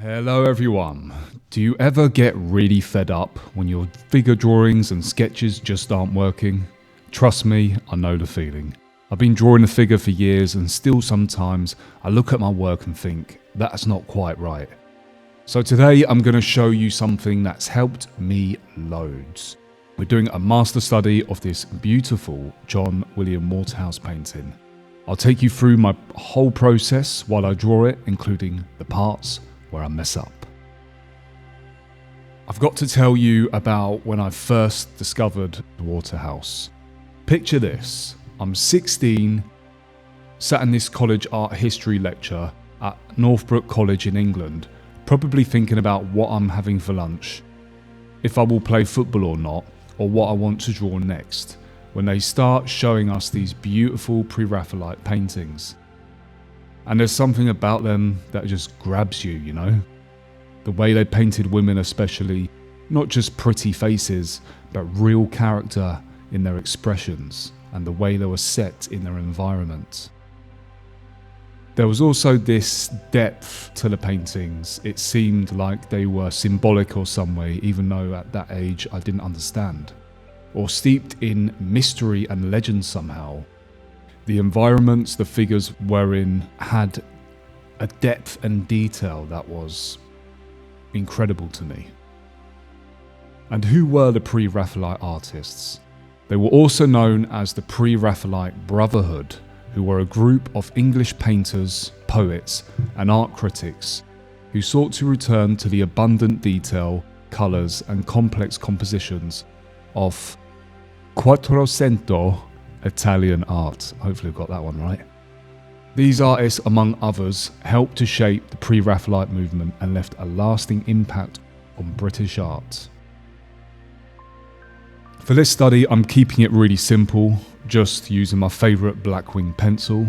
Hello everyone. Do you ever get really fed up when your figure drawings and sketches just aren't working? Trust me, I know the feeling. I've been drawing a figure for years and still sometimes I look at my work and think, that's not quite right. So today I'm going to show you something that's helped me loads. We're doing a master study of this beautiful John William Waterhouse painting. I'll take you through my whole process while I draw it, including the parts where I mess up. I've got to tell you about when I first discovered Waterhouse. Picture this, I'm 16, sat in this college art history lecture at Northbrook College in England, probably thinking about what I'm having for lunch, if I will play football or not, or what I want to draw next, when they start showing us these beautiful Pre-Raphaelite paintings. And there's something about them that just grabs you, you know? The way they painted women especially, not just pretty faces, but real character in their expressions and the way they were set in their environment. There was also this depth to the paintings. It seemed like they were symbolic or some way, even though at that age I didn't understand. Or steeped in mystery and legend somehow. The environments the figures were in had a depth and detail that was incredible to me. And who were the Pre-Raphaelite artists? They were also known as the Pre-Raphaelite Brotherhood, who were a group of English painters, poets, and art critics who sought to return to the abundant detail, colours, and complex compositions of Quattrocento Italian art. Hopefully I've got that one right. These artists, among others, helped to shape the Pre-Raphaelite movement and left a lasting impact on British art. For this study, I'm keeping it really simple, just using my favourite Blackwing pencil.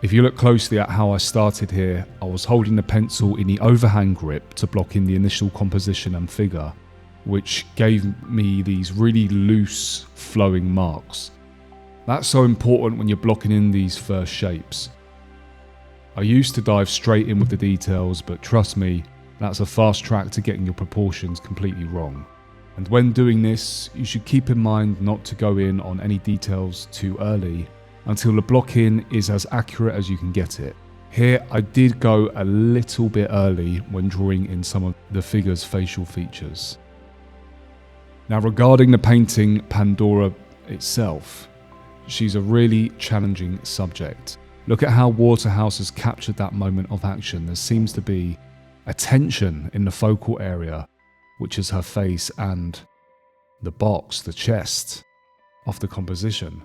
If you look closely at how I started here, I was holding the pencil in the overhand grip to block in the initial composition and figure, which gave me these really loose, flowing marks. That's so important when you're blocking in these first shapes. I used to dive straight in with the details, but trust me, that's a fast track to getting your proportions completely wrong. And when doing this, you should keep in mind not to go in on any details too early until the block in is as accurate as you can get it. Here I did go a little bit early when drawing in some of the figure's facial features. Now regarding the painting Pandora itself, she's a really challenging subject. Look at how Waterhouse has captured that moment of action. There seems to be a tension in the focal area, which is her face and the box, the chest of the composition.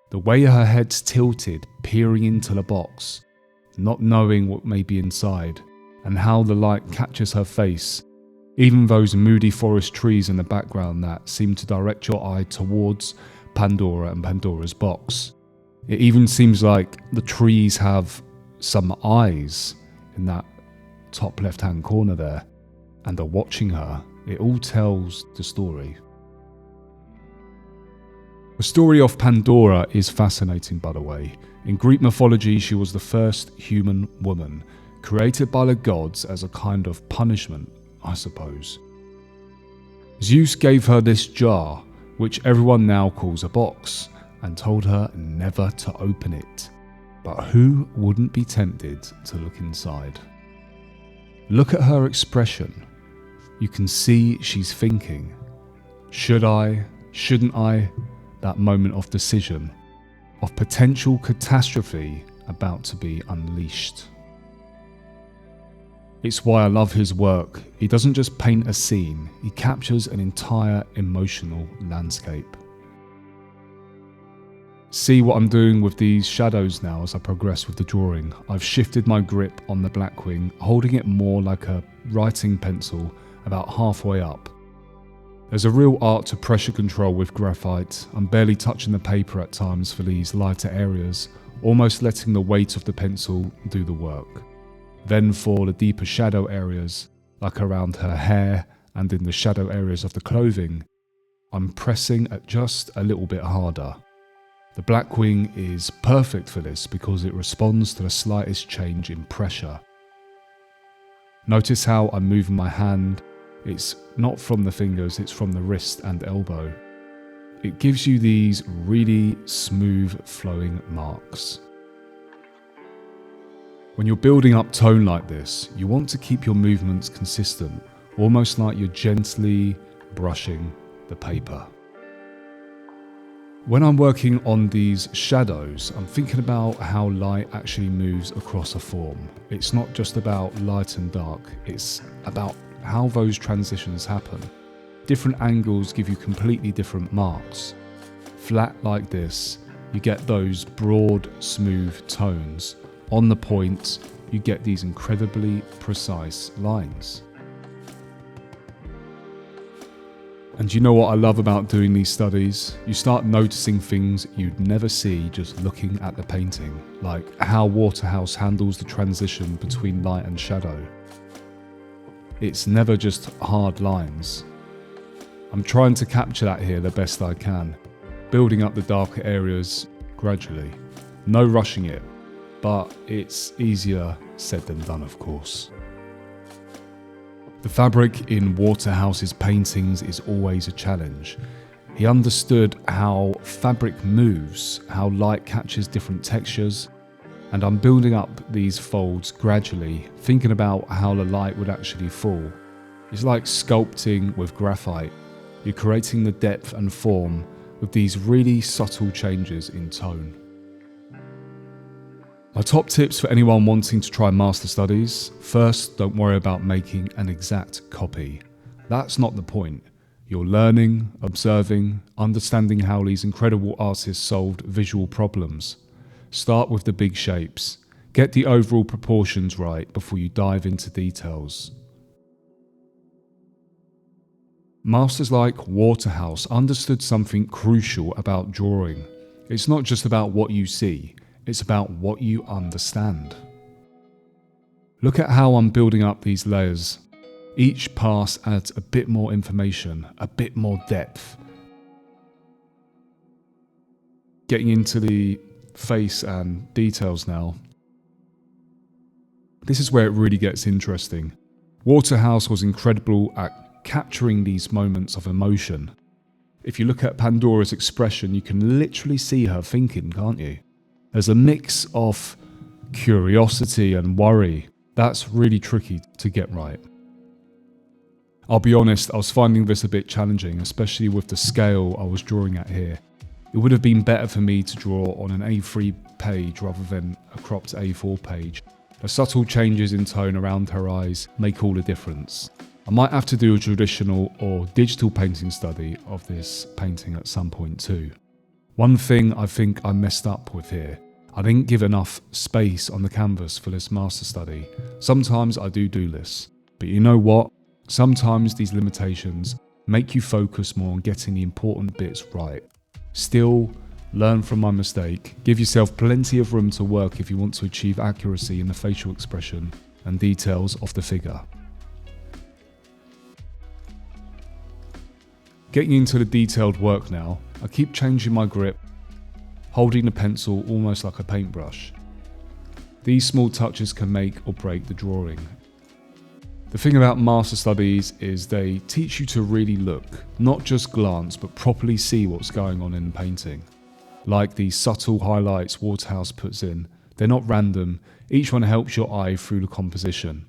The way her head's tilted, peering into the box, not knowing what may be inside, and how the light catches her face, even those moody forest trees in the background that seem to direct your eye towards Pandora and Pandora's box. It even seems like the trees have some eyes in that top left-hand corner there, and are watching her. It all tells the story. The story of Pandora is fascinating, by the way. In Greek mythology, she was the first human woman, created by the gods as a kind of punishment, I suppose. Zeus gave her this jar, which everyone now calls a box, and told her never to open it. But who wouldn't be tempted to look inside? Look at her expression. You can see she's thinking, should I, shouldn't I? That moment of decision, of potential catastrophe about to be unleashed. It's why I love his work. He doesn't just paint a scene, he captures an entire emotional landscape. See what I'm doing with these shadows now as I progress with the drawing. I've shifted my grip on the Blackwing, holding it more like a writing pencil about halfway up. There's a real art to pressure control with graphite. I'm barely touching the paper at times for these lighter areas, almost letting the weight of the pencil do the work. Then for the deeper shadow areas, like around her hair and in the shadow areas of the clothing, I'm pressing it just a little bit harder. The Blackwing is perfect for this because it responds to the slightest change in pressure. Notice how I'm moving my hand. It's not from the fingers, it's from the wrist and elbow. It gives you these really smooth flowing marks. When you're building up tone like this, you want to keep your movements consistent, almost like you're gently brushing the paper. When I'm working on these shadows, I'm thinking about how light actually moves across a form. It's not just about light and dark, it's about how those transitions happen. Different angles give you completely different marks. Flat like this, you get those broad, smooth tones. On the point, you get these incredibly precise lines. And you know what I love about doing these studies? You start noticing things you'd never see just looking at the painting, like how Waterhouse handles the transition between light and shadow. It's never just hard lines. I'm trying to capture that here the best I can, building up the darker areas gradually. No rushing it, but it's easier said than done, of course. The fabric in Waterhouse's paintings is always a challenge. He understood how fabric moves, how light catches different textures, and I'm building up these folds gradually, thinking about how the light would actually fall. It's like sculpting with graphite. You're creating the depth and form with these really subtle changes in tone. My top tips for anyone wanting to try master studies: first, don't worry about making an exact copy. That's not the point. You're learning, observing, understanding how these incredible artists solved visual problems. Start with the big shapes. Get the overall proportions right before you dive into details. Masters like Waterhouse understood something crucial about drawing. It's not just about what you see. It's about what you understand. Look at how I'm building up these layers. Each pass adds a bit more information, a bit more depth. Getting into the face and details now. This is where it really gets interesting. Waterhouse was incredible at capturing these moments of emotion. If you look at Pandora's expression, you can literally see her thinking, can't you? There's a mix of curiosity and worry. That's really tricky to get right. I'll be honest, I was finding this a bit challenging, especially with the scale I was drawing at here. It would have been better for me to draw on an A3 page rather than a cropped A4 page. The subtle changes in tone around her eyes make all the difference. I might have to do a traditional or digital painting study of this painting at some point too. One thing I think I messed up with here: I didn't give enough space on the canvas for this master study. Sometimes I do this, but you know what? Sometimes these limitations make you focus more on getting the important bits right. Still, learn from my mistake. Give yourself plenty of room to work if you want to achieve accuracy in the facial expression and details of the figure. Getting into the detailed work now, I keep changing my grip, holding the pencil almost like a paintbrush. These small touches can make or break the drawing. The thing about master studies is they teach you to really look, not just glance, but properly see what's going on in the painting. Like these subtle highlights Waterhouse puts in, they're not random, each one helps your eye through the composition.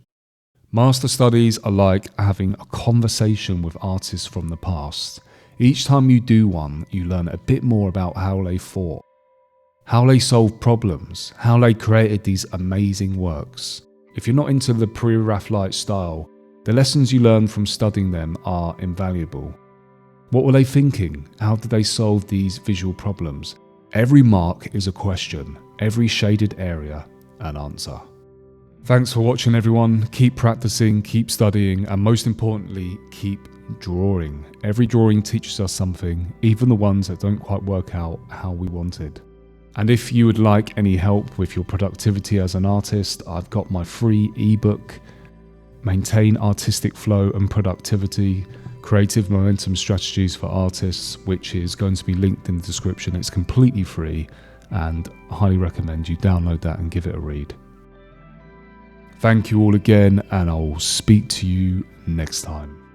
Master studies are like having a conversation with artists from the past. Each time you do one, you learn a bit more about how they thought, how they solved problems, how they created these amazing works. If you're not into the Pre-Raphaelite style, the lessons you learn from studying them are invaluable. What were they thinking? How did they solve these visual problems? Every mark is a question, every shaded area an answer. Thanks for watching, everyone. Keep practicing, keep studying, and most importantly, keep drawing. Every drawing teaches us something, even the ones that don't quite work out how we wanted. And if you would like any help with your productivity as an artist, I've got my free ebook, Maintain Artistic Flow and Productivity, Creative Momentum Strategies for Artists, which is going to be linked in the description. It's completely free, and I highly recommend you download that and give it a read. Thank you all again, and I'll speak to you next time.